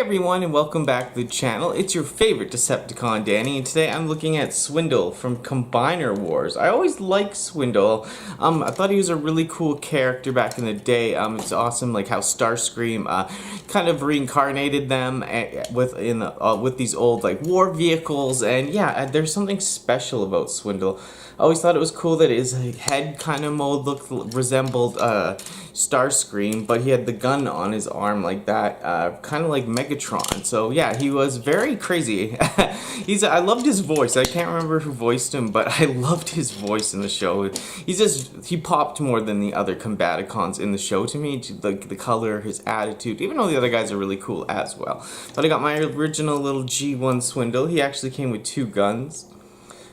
everyone, and welcome back to the channel. It's your favorite Decepticon, Danny, and today I'm looking at Swindle from Combiner Wars. I always liked Swindle. I thought he was a really cool character back in the day. It's awesome, like how Starscream kind of reincarnated them with these old like war vehicles, and yeah, there's something special about Swindle. I always thought it was cool that his head kind of resembled Starscream, but he had the gun on his arm like that, kind of like Megatron. So yeah, he was very crazy. I loved his voice. I can't remember who voiced him, but I loved his voice in the show. He popped more than the other Combaticons in the show to me. The color, his attitude, even though the other guys are really cool as well. But I got my original little G1 Swindle. He actually came with 2 guns.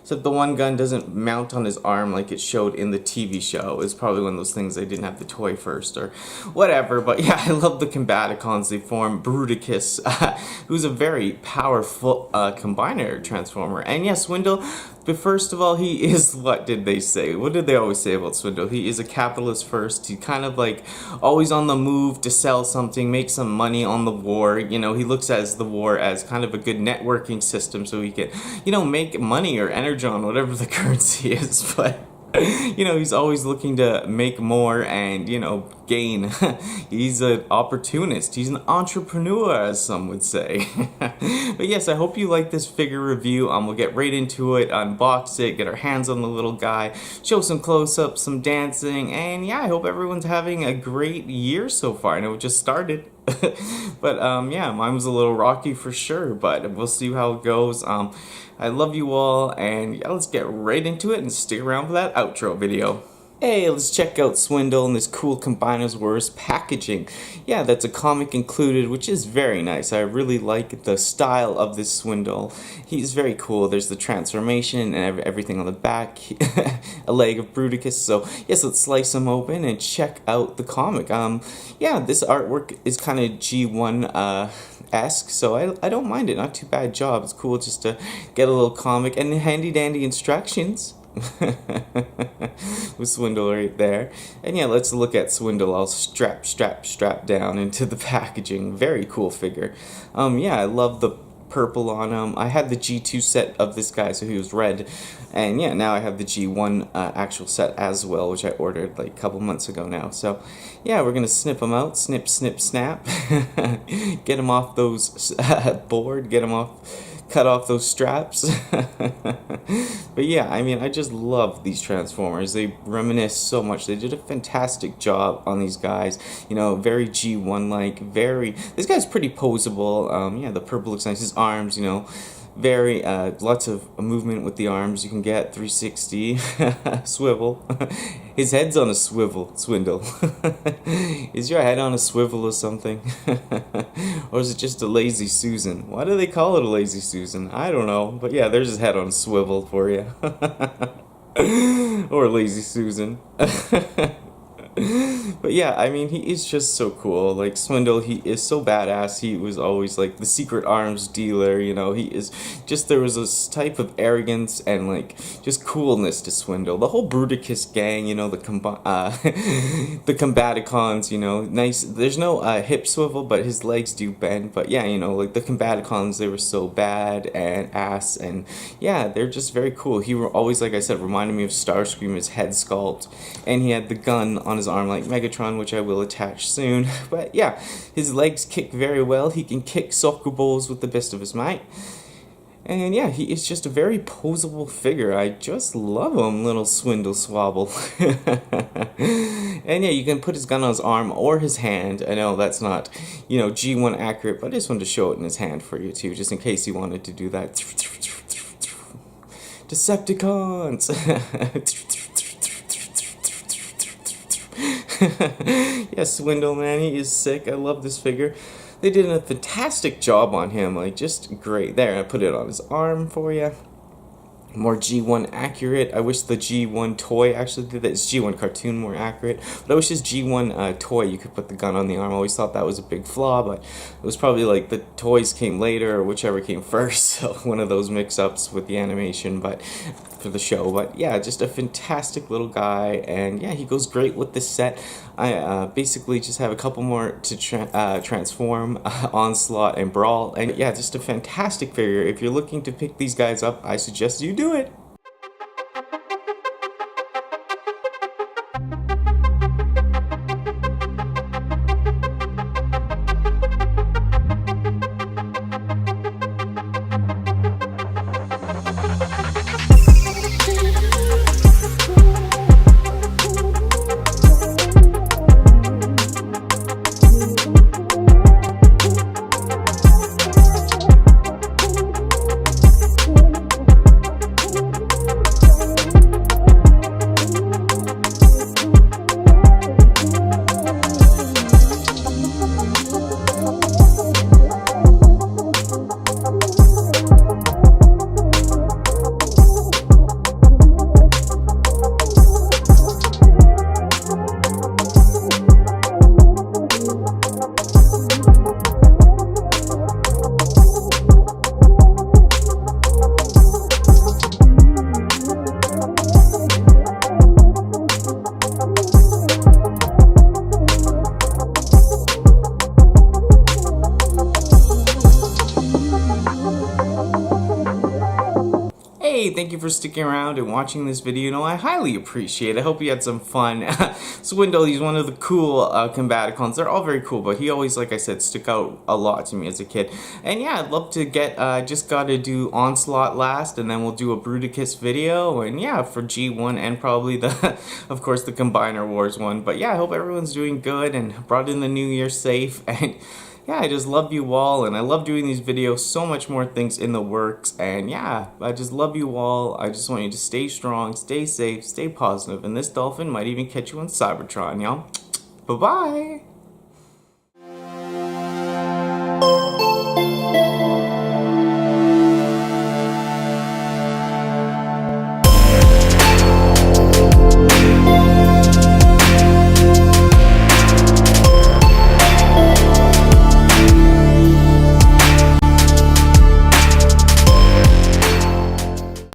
Except the one gun doesn't mount on his arm like it showed in the TV show. It's probably one of those things they didn't have the toy first or whatever. But yeah, I love the Combaticons. They form Bruticus, who's a very powerful Combiner Transformer. And yeah, Swindle, but first of all, he is, what did they say? What did they always say about Swindle? He is a capitalist first. He kind of like always on the move to sell something, make some money on the war. You know, he looks at the war as kind of a good networking system so he can, you know, make money or energon, whatever the currency is. But you know, he's always looking to make more and, you know, gain. He's an opportunist. He's an entrepreneur, as some would say. But yes, I hope you like this figure review. We'll get right into it, unbox it, get our hands on the little guy, show some close-ups, some dancing, and yeah, I hope everyone's having a great year so far. I know it just started. But yeah, mine was a little rocky for sure, but we'll see how it goes. I love you all, and yeah, let's get right into it and stick around for that outro video. Hey, let's check out Swindle and this cool Combiner Wars packaging. Yeah, that's a comic included, which is very nice. I really like the style of this Swindle. He's very cool. There's the transformation and everything on the back. A leg of Bruticus. So yes, let's slice him open and check out the comic. Yeah, this artwork is kind of G1 esque, so I don't mind it. Not too bad job. It's cool just to get a little comic and handy dandy instructions. With Swindle right there. And yeah, let's look at Swindle all strap down into the packaging. Very cool figure. Yeah, I love the purple on him. I had the G2 set of this guy, so he was red. And yeah, now I have the G1 actual set as well, which I ordered like a couple months ago now. So yeah, we're gonna snip him out. Snip, snip, snap. Get him off those board. Get him off. Cut off those straps. But yeah, I mean, I just love these Transformers. They reminisce so much. They did a fantastic job on these guys. You know, very G1-like, this guy's pretty posable. Yeah, the purple looks nice. His arms, you know, very, lots of movement with the arms. You can get 360, swivel. His head's on a swivel, Swindle. Is your head on a swivel or something? Or is it just a lazy Susan? Why do they call it a lazy Susan? I don't know. But yeah, there's his head on a swivel for you. Or lazy Susan. But yeah, I mean, he is just so cool. Like, Swindle, he is so badass. He was always, like, the secret arms dealer, you know. He is just, there was this type of arrogance and, like, just coolness to Swindle. The whole Bruticus gang, you know, the Combaticons, you know, nice. There's no hip swivel, but his legs do bend. But yeah, you know, like, the Combaticons, they were so bad and ass. And yeah, they're just very cool. He were always, like I said, reminded me of Starscream, his head sculpt. And he had the gun on his arm like Megatron, which I will attach soon. But yeah, his legs kick very well. He can kick soccer balls with the best of his might. And yeah, he is just a very posable figure. I just love him, little Swindle Swabble. And yeah, you can put his gun on his arm or his hand. I know that's not, you know, G1 accurate, but I just wanted to show it in his hand for you too, just in case you wanted to do that. Decepticons! Yeah, Swindle, man, he is sick. I love this figure. They did a fantastic job on him, like, just great. There, I put it on his arm for you. more G1 accurate. I wish the G1 toy actually did that. It's G1 cartoon more accurate, but I wish this G1 toy you could put the gun on the arm. I always thought that was a big flaw, but it was probably like the toys came later or whichever came first, so one of those mix-ups with the animation but for the show. But yeah, just a fantastic little guy, and yeah, he goes great with this set. I basically just have a couple more to transform, Onslaught and Brawl, and yeah, just a fantastic figure. If you're looking to pick these guys up, I suggest you do it. Hey, thank you for sticking around and watching this video. No, I highly appreciate it. I hope you had some fun. Swindle, he's one of the cool Combaticons. They're all very cool, but he always, like I said, stuck out a lot to me as a kid. And yeah, I'd love to get, just gotta do Onslaught last, and then we'll do a Bruticus video. And yeah, for G1 and probably the, of course, the Combiner Wars one. But yeah, I hope everyone's doing good and brought in the new year safe. And yeah, I just love you all, and I love doing these videos. So much more things in the works, and yeah, I just love you all. I just want you to stay strong, stay safe, stay positive, and this dolphin might even catch you on Cybertron, y'all. Bye-bye!